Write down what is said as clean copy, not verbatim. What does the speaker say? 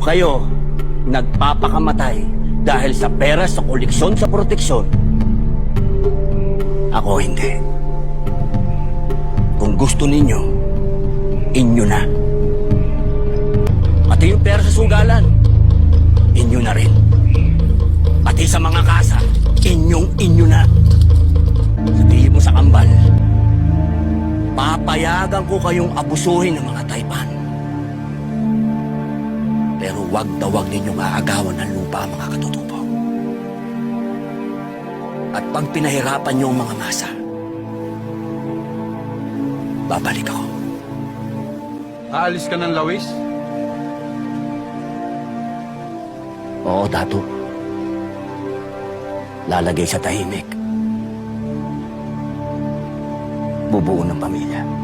kayo nagpapakamatay dahil sa pera, sa koleksyon, sa proteksyon, ako hindi. Kung gusto ninyo, inyo na. Pati yung pera sa sugalan, inyo na rin. Pati sa mga kasa, inyo na. Sabihin mo sa kambal, papayagan ko kayong abusuhin ng mga Taypan. Pero wag na wag ninyong aagawan ng lupa ang mga katutubo. At pag pinahirapan niyo ang mga masa, babalik ako. Aalis ka ng Lawis? Oo, Dato. Lalagay sa tahimik. Bubuo ng pamilya.